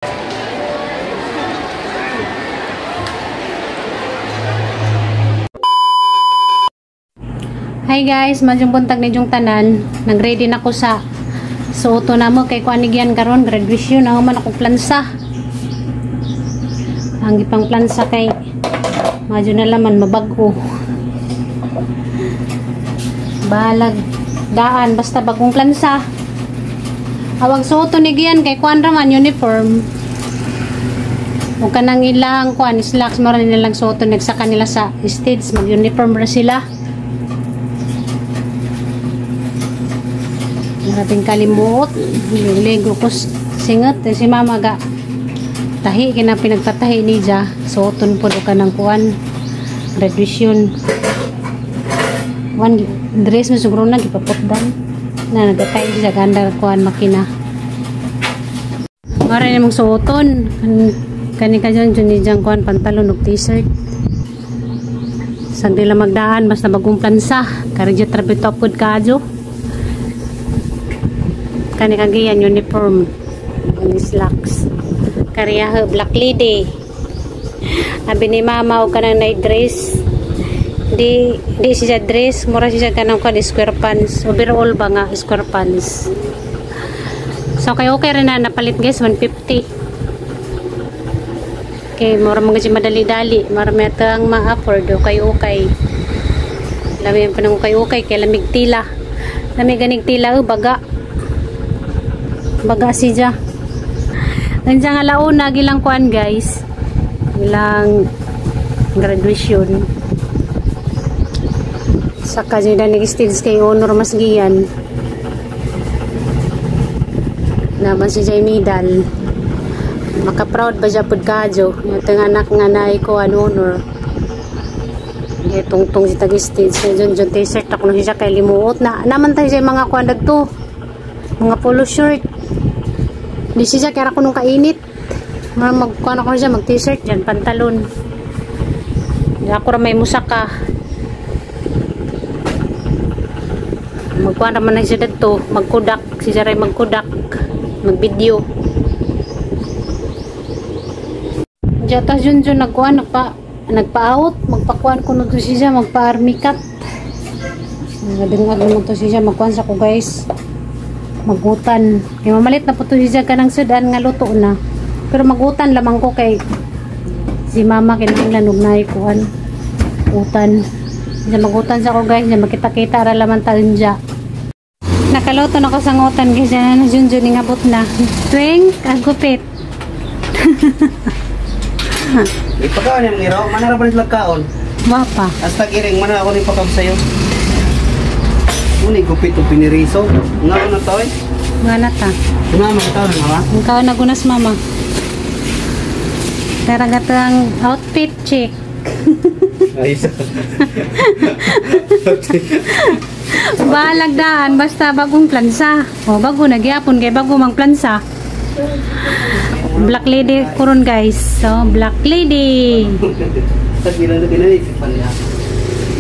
Hi guys, madyong buntag ni Jong tanan. Nag-ready na ko sa suoto na mo kay kuanigyan karon graduation ako man ako plansa. Ang ipang plansa kay madyo na laman mabag-o. Balag daan basta bagong plansa. Awag suoto ni giyan kay kuan ra man uniform. O kanang ilang kuan slacks mo ra nilang suoto nagsaka nila sa stage mag-uniform ra sila. Maraming kalimot ligo ko singat si mama ga tahi kina pinagtatahi ni ja suoton po ka ng kuan graduation one dress mo siguro na gipapotdan na nagatay sa ganda kuan makina maray namang suoton kani ka dyan ni jang kuan pantalon ug t-shirt sagdi lang magdaan basta bagong plansa karigyo trabito pod kadyo kani kagiyan uniform ang slacks kariya black lady abi ni mama o kanang night dress di siya dress mura siya kanang kan square pants overall ba nga square pants so kay okay rin na napalit guys 150 kay mura mga siya madali-dali mura metang ma-afford o kay okay lamig pa nang okay kay lamig tila lamig ganig tila o baga siya nandiyan nga launa gilang kuan guys gilang graduation saka dyan na nag-stage kay honor mas giyan naman si Jay Medal maka-proud ba siya pod kadyo yung anak nga na kuan honor tungtong si tag-stage dyan t-shirt ako na siya kay limuot na naman tayo siya mga kuan dagto mga polo shirt di siya kaya ako nung kainit magkuhan ako siya mag t-shirt dyan pantalon di ako may musaka magkuhan naman na siya dito magkudak siya rin magkudak mag video dyan tas yun nagkuhan nagpa-out magpakuhan ko nito siya magpa-army cut nagdingag naman to siya magkuhan sa ko guys magutan kay mamalit na po to siya kanang sudan nga luto na pero magutan lamang ko kay si mama kinahanglan og nay kuan utan siya magutan sa ko guys niya makita-kita ra laman taon siya nakaluto na ko sa ngutan guys na junjun nga abot na tuwing agupit ipakaon yung iraw manara pa nila kaon mapa hasta giring manara ako ni pakam sayo muni gupit o piniriso nga na to eh nga na ta mama ka tawag mama ikaw na gunas mama karagato ang outfit check ayos balagdaan basta bagong plansa o bago nagyapon kay bago mang plansa black lady kuron guys so black lady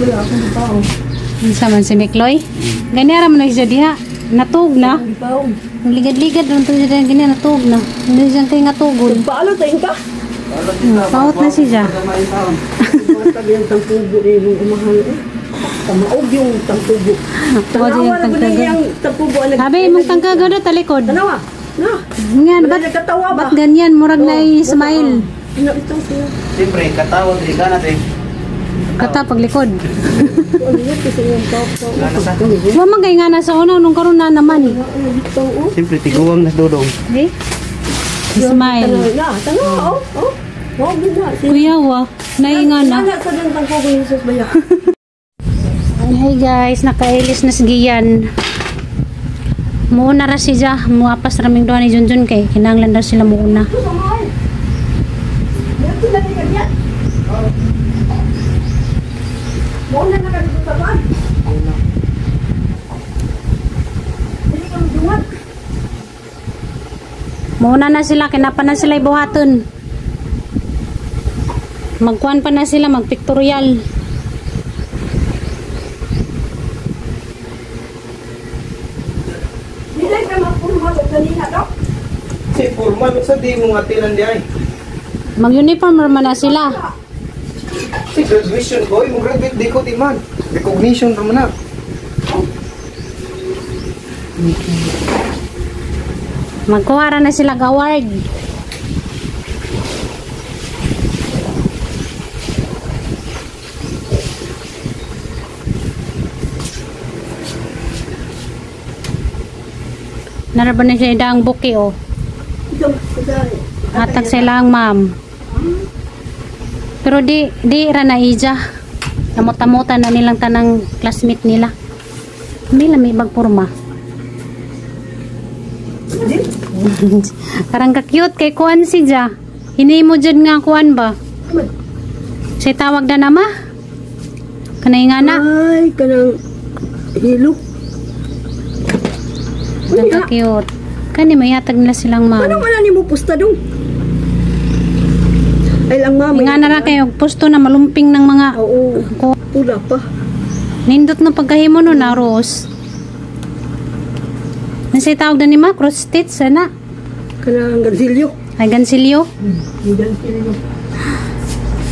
wala akong tao sama si Mikloy. Ganyan naman na siya diha. Natug na. Ligad-ligad doon to siya ganyan natug na. Hindi siya kayo natugod. Paalo tayo ka? Paot na siya. Tabi ang tangtubo na yung umahal eh. Tamaog yung tangtubo. Tanawa na ba yung tangtubo? Sabi mong tangkaga doon talikod. Tanawa? Na? Nga, Nagkatawa ba? ba't ganyan? Murag na smile. siyempre katawag di ka natin Kata paglikod. Mamagay nga na sa una nung karon na naman. siyempre tiguwang na dudong Okay? Smile. Tanawa, oh. Kuya wa, nainga na. Sa din tangtubo yung sus ba yan? Hey guys, nakailis na sigiyan. Muuna ra siya, muapas raming doon ni Junjun kay kinanglan daw sila muuna. Muna na ka dito sa van. Dili ka magduwag. Muuna na sila, kinapa na sila ibuhaton. Magkuhan pa na sila, magpictorial. Dili ka magpurma sa kanina, Dok. Formal sa di mo atilan di ay. Mag-uniform naman na sila. Si graduation ko, mo graduate di ko timan. Recognition naman na. Magkuha na sila award. Naraban na siya idang buki oh. Hatag sila ang ma'am. Pero di ra na ija. Namot-amutan na nilang tanang classmate nila. May lami magpurma. Karang ka-cute kay kuan si Ja. Hini mo dyan nga kuan ba? Say tawag na nama? Kanay nga na. Ay, kanang hilok. Karang ka-cute. Kani may hatag nila silang ma'am. Paano wala ni mo pusta dong? Ay lang mama. Nga na ra kayo pusto na malumping ng mga Oo. Pula pa. nindot na pagkahimo no na Rose. Nasay tawag na ni ma cross stitch sana. Kanang gansilyo. Ay gansilyo. Gansilyo.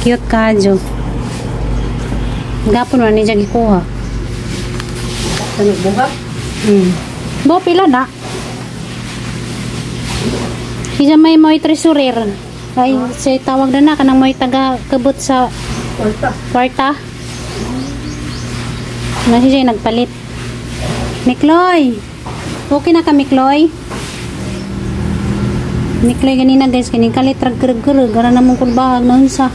Cute ka jo. Gapon man ni jagi kuha. Ano buhat? Bo pila na. Siya may moy treasurer. Ay say tawag na kanang moy taga kabut sa Kwarta. kwarta. Na siya nagpalit. Mikloy. Okay na ka Mikloy? Mikloy ganina guys, kaning kalit rag-rag-rag gara namong kulbahag na unsa.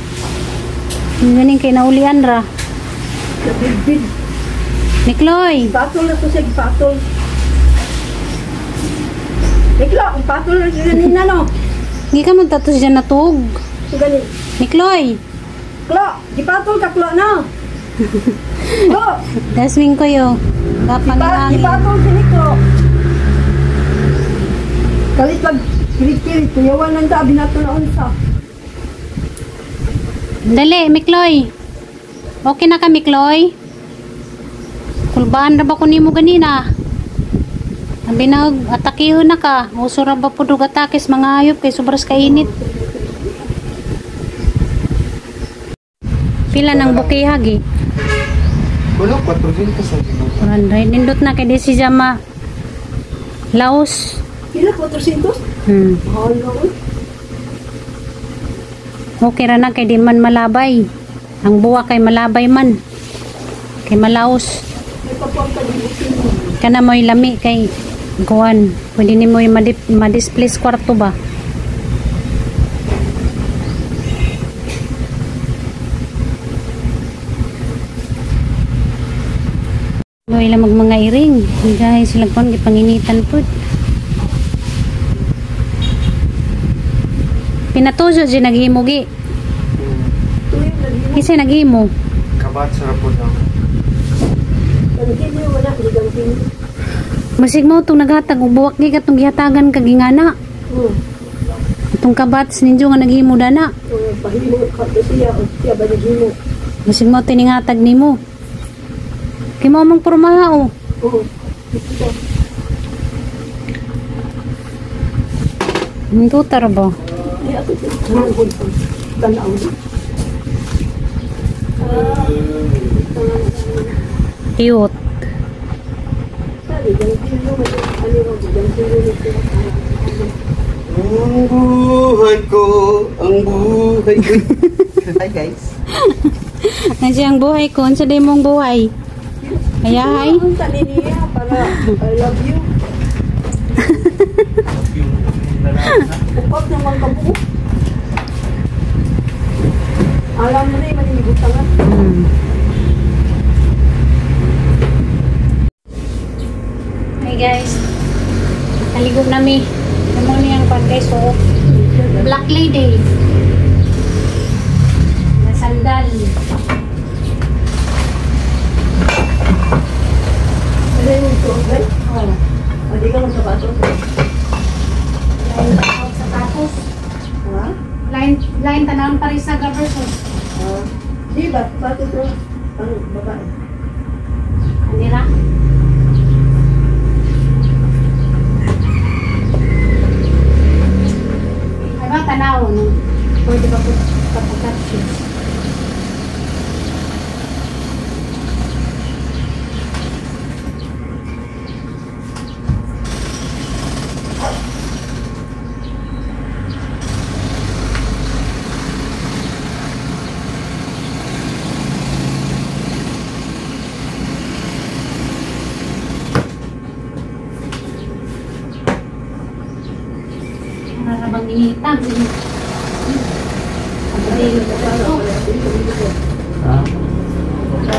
Ganing kay naulian ra. Nabidbid. Mikloy. Patol na to siya, patol. Ikla, ang patol na siya ganina no. Hindi ka mo tato siya natug. Ganin. Mikloy. Klo, gipatol ka klo na. Klo, Dasming ko yo. Gapan ni hangin. gipatol si Niklo. Kalit lang, kilit-kilit, kuyawan lang ta, binato na unsa. Dali, Mikloy. Okay na ka, Mikloy? Kulbaan na ba ko nimo ganina? Ang binag, atakihon na ka. Uso ra ba po atakis mga hayop kay sobras kainit. Pila ng bukihag eh. Kuno 400 sa dito. 400. Nindot na kay di si Jama. Laos. Kila, 400? Mahal na uy. Okay ra na kay di man malabay. Ang buwa kay malabay man. Kay malaos. May papuang ka di bukin mo. Kana mo'y lami kay kuan. Pwede ni mo'y ma-display sa kwarto ba? Mo'y lang mga iring. Guys, sila kuan gipanginitan pud. Pinatuso si naghimugi. Tuyong na din. Kasi naghimo. Kabat sa rapod na. Gantin niyo, wala, hindi gantin. Masig mo itong naghatag. Buwak di ka itong gihatagan kagingana. Itong kabats ninyo nga naghimo dana. Pahimo ka to siya, o siya ba naghimo? Masig mo tiningatag ni mo. Kaya mo mong purmaha o. Oo. Ito. Ang tutar ba? Ay, ako ito. Manghod pa. Tanaw. Cute. Sabi, gantin niyo, ano mo, gantin niyo nito. Ang buhay ko, ang buhay ko. Hi guys. Nandiyan ang buhay ko. Ang saday mong buhay. Kaya ay. Ang tanin niya para I love you. Upat naman ka po. Alam mo na yung maninibutangan. Hey guys. Naligog nami. Ano niyang pan guys. So, Black Lady. Na sandal. Ano yung ito, okay? Oh. Hindi ka lang sapato. Line sa tapos. Ha? Line tanawang pa rin sa Gaverson. Di ba? Sapato ito. Ang babae. Kanila. tanaw, no? Pwede ba po kapag-catfish? Narabang initag. Ha?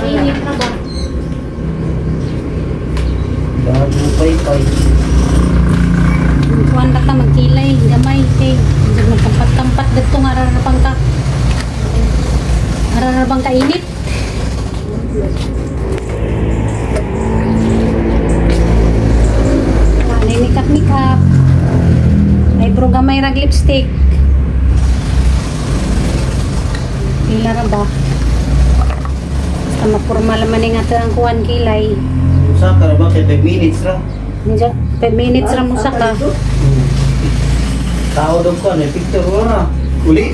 Init na ba? Bago pay-pay. Kuhan ka magkilay, gamay kay magkampat-kampat dito nga rarabang ka. Rarabang ka init. Ay, makeup. Ay, bro gamay rag lipstick. Pila ra ba? Basta mapurma laman nga ito ang kuhan kilay. Usa ka ra ba kay 5 minutes ra? Medyo 5 minutes ra mo saka. Tao daw ko, may picture wala. Uli.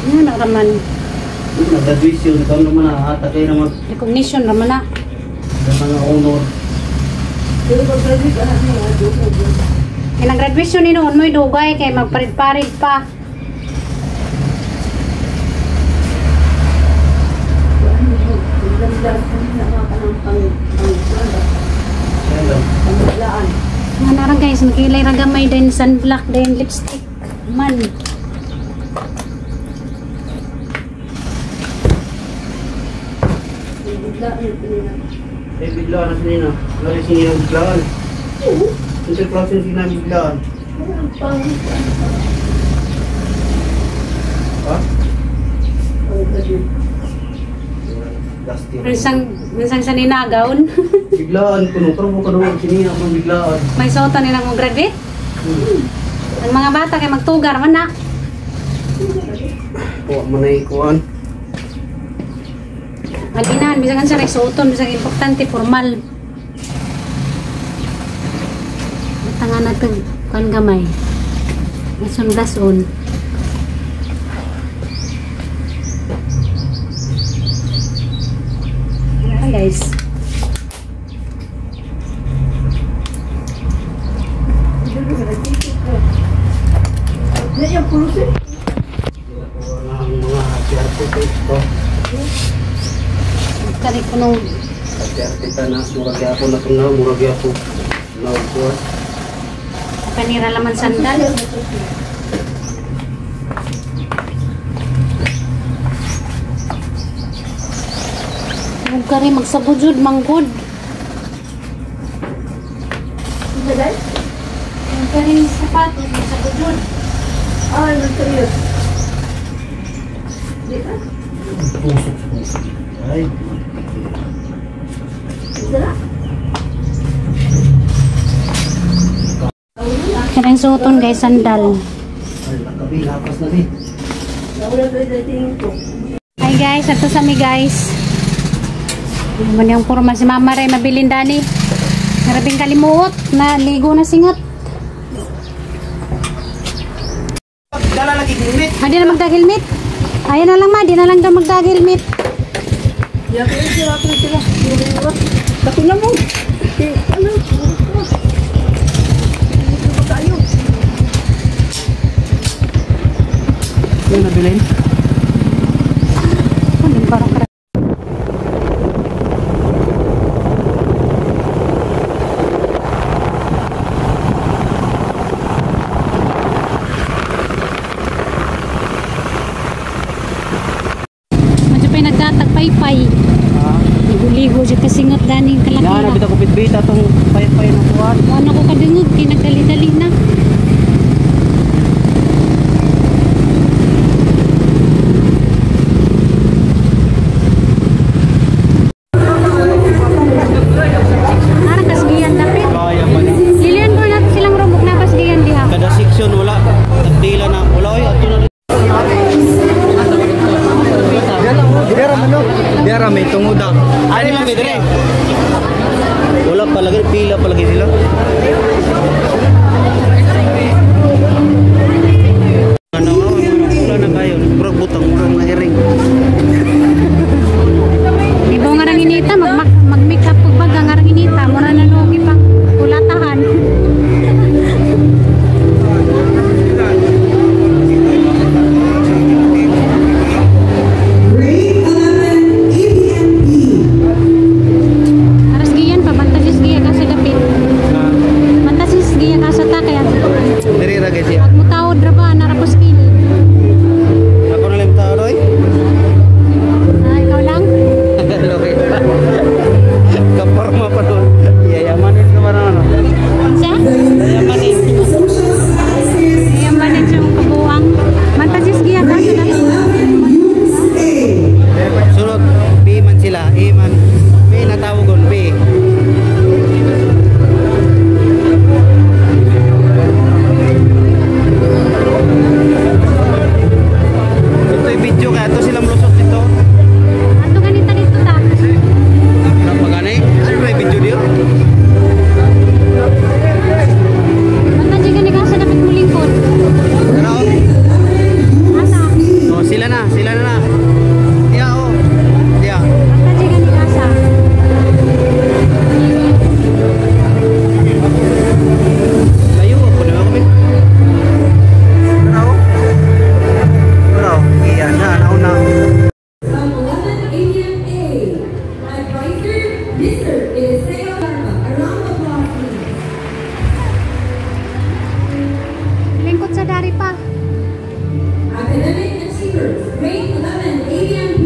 Ano na raman? Nag-graduation ka naman na ata kayo naman Recognition raman na. ng mga honor. Pero pag-graduate anak mo, Kaya graduation ni noon mo'y dugay kay magparid-parid pa. Nga na guys, makilay ragamay din sunblock din lipstick. Man. Eh, biglaan na sinina. Lari sinina biglaan. Interclass yung sinina biglaan. Ha? Minsan sa ninagaon. Biglaan ko no. Parang mo ka naman sinina ko biglaan. May suotan nilang mo graduate. Ang mga bata kay magtugar man na. Kuha mo na ikuan. Maginahan, bisa kan sa suoton, bisa importante formal. Tangan natin kan gamay. Gason. Ayan guys. Yan pulos eh. Kuha na ang mga hati-hati ko. Kari ko nung Hati-hati ka na. Muragi ako na ito na. Muragi ako. Naukuha. panira laman sandal. Huwag ka rin magsabudjud, manggod. Huwag ka rin sapatos, magsabudjud. Ay, nagkariot. Di ba? Pusok. Ay. Dala. Karang suoton guys, sandal. Ay, nakabi. Lapas na rin. Nawala tayo dating ko. Hi guys, ato sa mi guys. Naman yung puro si Mama Ray mabilin dani. Narabing kalimuot na ligo na singot. Dala lagi helmet. Di na magdag-helmet. Ayan na lang ma, di na lang daw magdag-helmet. Yakin sila. Tako na mo. Ano? Tayo. Ano nabilin? Ano parang pay-pay. Ligo-ligo siya kasingot dani kalaki. Yan, nabita ko pitbita itong pay-pay na kuwan. Ano ko kadungog, kinagdali-dali na. Nara kasgiyan dapit. Kaya pa na. Lilian ko natin silang rumok na kasgiyan diha. Kada section wala. Tagdila na. Wala oy, ato na. Biara may tunguda. Ano lang dire? Wala palagi, pila palagi sila. butang murang na iring. Ibo nga rang inita, mag-make up pag baga nga rang inita, mura na nugi pang kulatahan. Aras giyan pa, bantasis giya ka sa dapit. Bantasis giya ka sa ta, kaya Diri ra guys ya. pag mutawod ra ba, narapos kini. Ako na lang tao Roy. Ah, ikaw lang? Loke. Kaparma pa doon. Yayamanin ka ba na ano? Siya? Yayamanin. Ayan ba na siyang kabuang? Bantasis giya ka sa dapit. Sunod, B man sila. A man. B natawagon. B. Ito'y video kaya ito silang lusot dito. Ato ganita dito ta. Napagani? Ano ba yung video dito? Bantasis ka ni ka sa dapit mo lingkod. Ano? Asa? Oh, sila na na. Diya oh. Diya. Bantasis ka ni ka sa. Layo ako na kami. Ano? Ano? Iyan na, nauna. From 11 AMA, advisor, Mr. Eliseo Garma. A round of applause, please. Lingkod sa dari pa. Academic achievers, grade 11 AMP,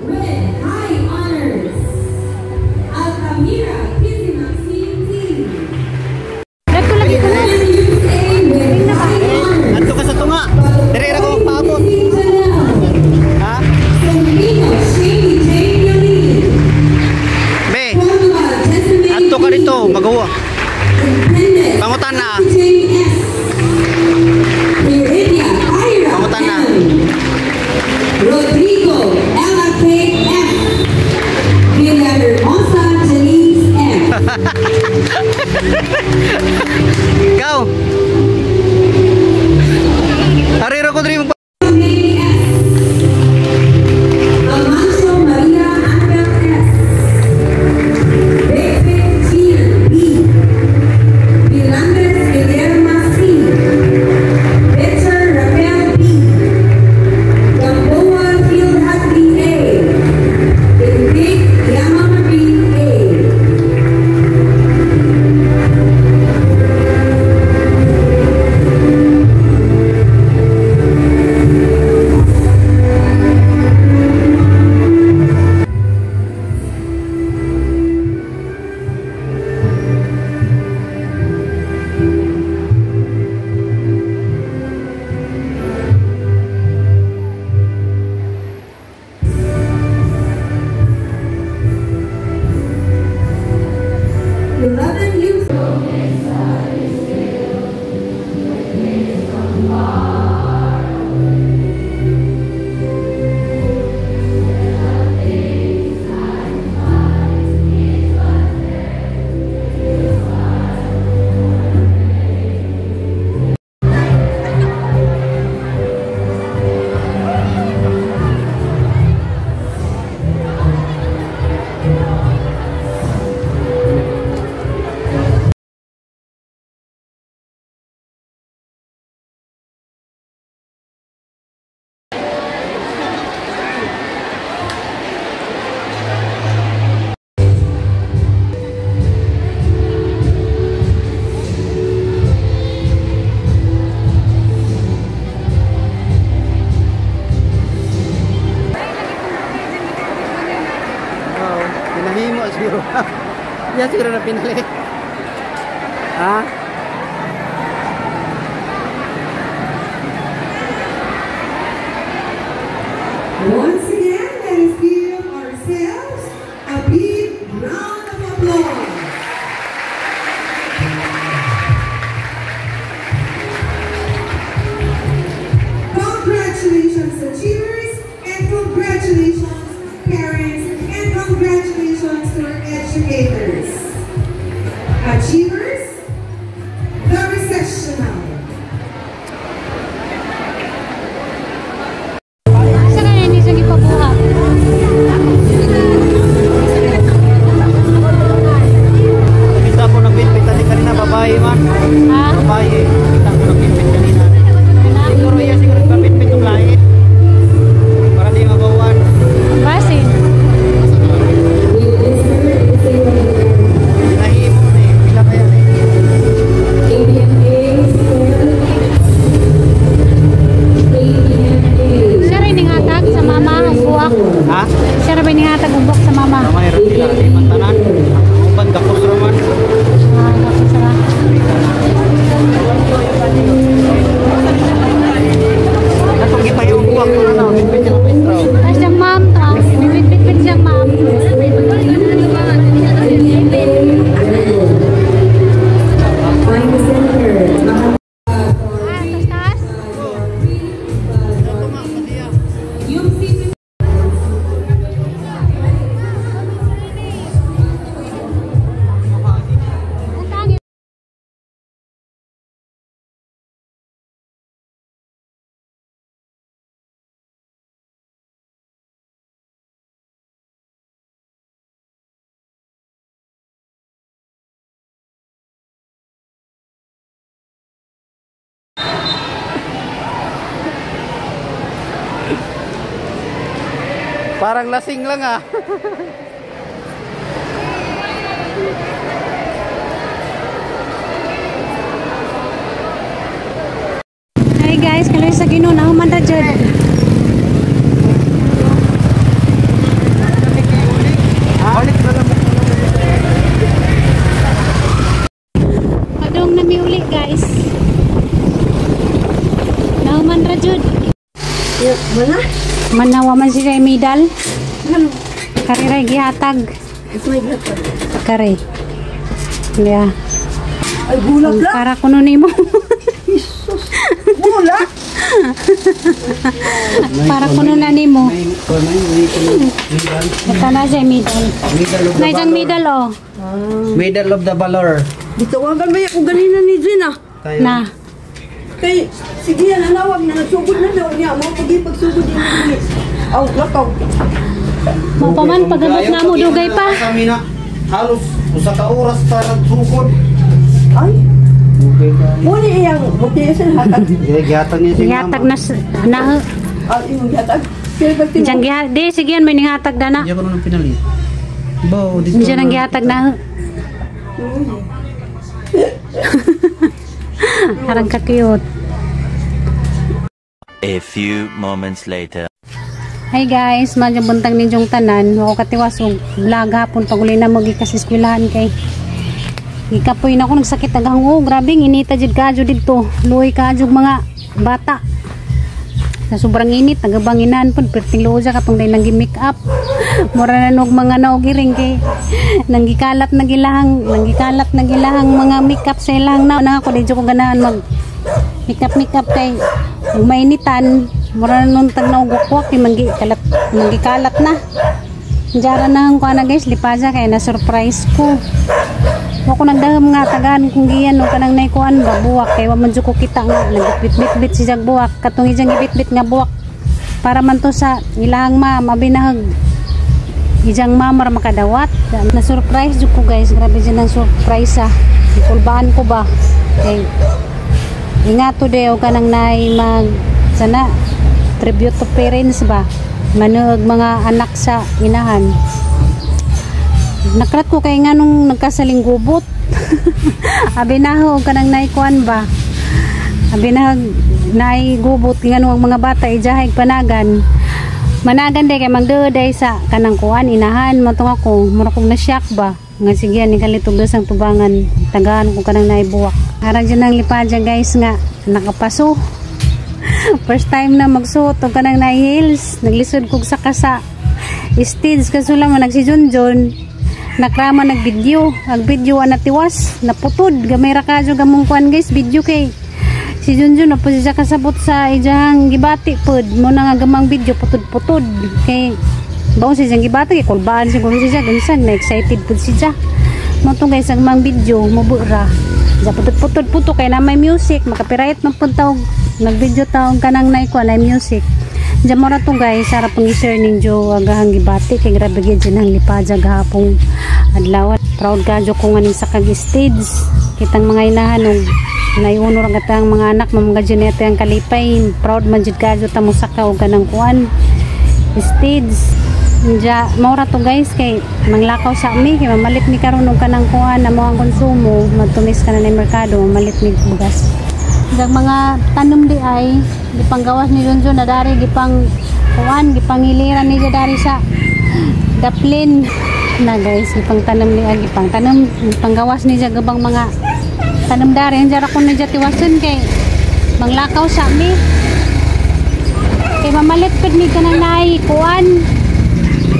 with high honors. Altamira Kizzy Maxine Team. Dito lagi ko na. USA with high honors. Adto ka sa tunga. Dire ra ko paabot. Ha? Filipino Shady Jane Yolene. Be, Formula Testament adto ka dito, magawa. Independent. Pangutan na. Jane S. Dear India, Ira Pangutan na. M. Rodrigo Ella K. F. Dear Hermosa Janice M. Ikaw. Arira ko diri mo. May S. Almanzo Maria Annabel S. Bepe Gina B. Bilandes Guillermo C. Victor Rafael B. Gamboa Field Hatley A. Benedict Yamamari A. Pinahimo siguro. Yan siguro na pinali. Ha? Once again, let us give ourselves a big round of applause. Congratulations, achievers, and congratulations, parents, and congratulations to our educators. Achievers, Parang lasing lang ah. Hi guys, kaloy sa Ginoo na human ra jud. Padong na miuli guys. Na human ra jud. Mana? Manawa man siya medal. Ano? Kare ra gihatag. May gatag. Kare. Yeah. Ay, gulat lang. Para kuno nimo. Jesus. Gulat. Para kuno na nimo. Ito na siya medal. Na isang medal oh. Medal of the Valor. Ditawagan ba yung ganina ni Gina? Na. Kay, sige yan, nanawag na, nagsugod na daw niya. Mga pagsugod din niya. Aw, lakaw. Mapaman pagabot na mo dugay pa. Kami na halos usa ka oras pa nagsugod. Ay, muli iyang mutiyasan hatag. Giyatan niya si Gihatag mama. na Ay, yung hatag. Kaya pag Diyan gihatag. Di, sige yan, may nihatag na na. Diyan ko nung pinalit. Bo, dito. Diyan ang gihatag na. Harang ka cute. A few moments later. Hi guys, madyo buntag ninyong tanan. Ako katiwas og vlog hapon pag uli na mo gikas eskwelahan kay. Ikapoy na ako nagsakit agang grabe inita jud kadyo dito. Luoy kadyo mga bata. Sa sobrang init, nagabanginan po, perting loja katong day nang gi-make up. Mura na nog mga naugiring kay nanggikalat na gilahang mga make up sa ilang na ako di ko ganahan mag make up kay ug mainitan. Mura na nun tag naugukwak kay manggikalat na. Diara na ang kuana guys, lipaza kay na surprise ko. Ako nagdaham nga tagaan kung giyan no kanang naikuan ba buwak kay wa man jud ko kita nga nagbitbit si jag buwak katong ijang gibitbit nga buwak para man to sa ilang mabinahag ijang mamar makadawat na surprise jud ko guys, grabe jud ang surprise ikulbaan ko ba kay ingato de o kanang nay mag sana tribute to parents ba manuog mga anak sa inahan. Nakrat ko kay nga nung nagkasaling gubot. Abi na ho kanang naikuan ba. Abi na nay gubot nga nung mga bata ijahay panagan. Managan day kay magduday sa kanang kuan inahan matong ako mura kog na shock ba. Nga sige ni kalitog sang tubangan tagaan ko kanang naibuwak. Arang dyan ang lipadya guys nga nakapaso. First time na magsuot og kanang na heels, naglisod kog sa kasa. Stage kaso lang nagsijunjon. Nakrama nagvideo ang video natiwas naputod gamay ra kadyo gamong kuan guys video kay si Junjun na po siya kasabot sa ijahang gibati pod mo na nga gamang video putod kay bawo siya gibati kay kulbaan siguro siya gansan na excited pod siya mo to guys ang mang video mabura ja putod kay na may music makapiright man pud taog nagvideo taog kanang naikuan na music. Diyan mo na to guys, sarap pang i-share ninyo agahang gibati kay grabe gyud ang lipadya gahapong adlaw. Proud kadyo ko nga sa kag-stage. Kitang mga inahan og naiuno ra gatang mga anak mga Junete ang kalipay. Proud man jud kadyo ta mo saka og kanang kuan stage. Diya mo ra to guys kay manglakaw sa mi kay mamalit mi karon og kanang kuan na mga konsumo, magtumis ka na ni merkado, mamalit mi bugas. Dag mga tanom di ay gipanggawas ni Junjun na dari gipang kuan gipangiliran ni dari sa daplin na guys gipang tanom ni ay gipang tanom gipanggawas ni gabang mga tanom dari ang jara ko na tiwason kay manglakaw sa mi kay mamalit pud mi kanang nay kuan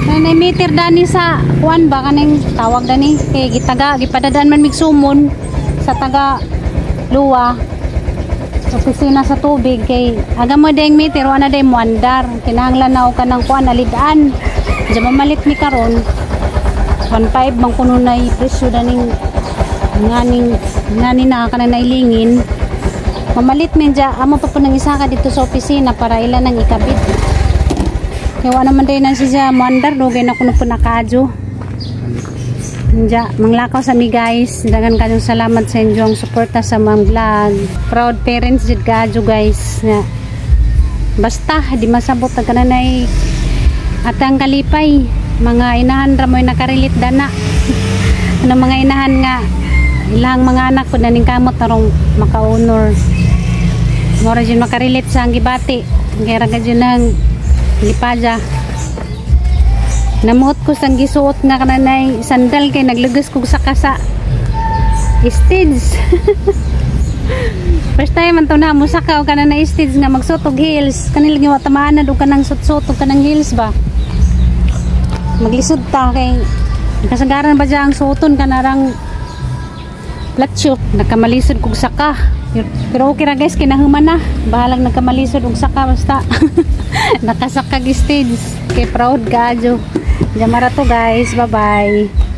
nanay meter dani sa kuan ba kanang tawag dani kay gitaga gipadadaan man mig sumon sa taga luwa opisina sa tubig kay aga mo deng meter wala day mo andar kinahanglan na o kanang kuan alidaan diyan mamalit mi karon 1.5 bang kuno na presyo daning ngani na kanang nailingin mamalit mi diya amo pa nang isa ka dito sa opisina para ilan nang ikabit kay wala man day na siya mo andar dugay na kuno po nakadyo. Diya, manglakaw sa mi guys. Dagan kanyang salamat sa inyong suporta sa mga vlog. Proud parents jud kadyo guys. Basta di masabot ang kananay At ang kalipay, mga inahan ra mo'y nakarilit dana. Ano mga inahan nga, ilang mga anak ko na ning kamot tarong maka-honor. Mora dyan makarilit sa ang gibati. Kaya raga dyan ng lipaja. Namuot ko sang gisuot nga kananay sandal kay naglugas ko sa kasa. Stage. First time man to na mo sakaw kananay stage nga magsuot og heels. Kanil giwa tamaan na do kanang suot-suot og kanang heels ba. Maglisod ta kay kasagaran ba dyan ang suoton kanarang platsyo. Nakamalisod kog saka. Pero okay ra guys, kinahuman na. Bahalang nagkamalisod og saka basta. Nakasakag stage. Kay proud ka adyo. Diyan mara to guys. Bye bye.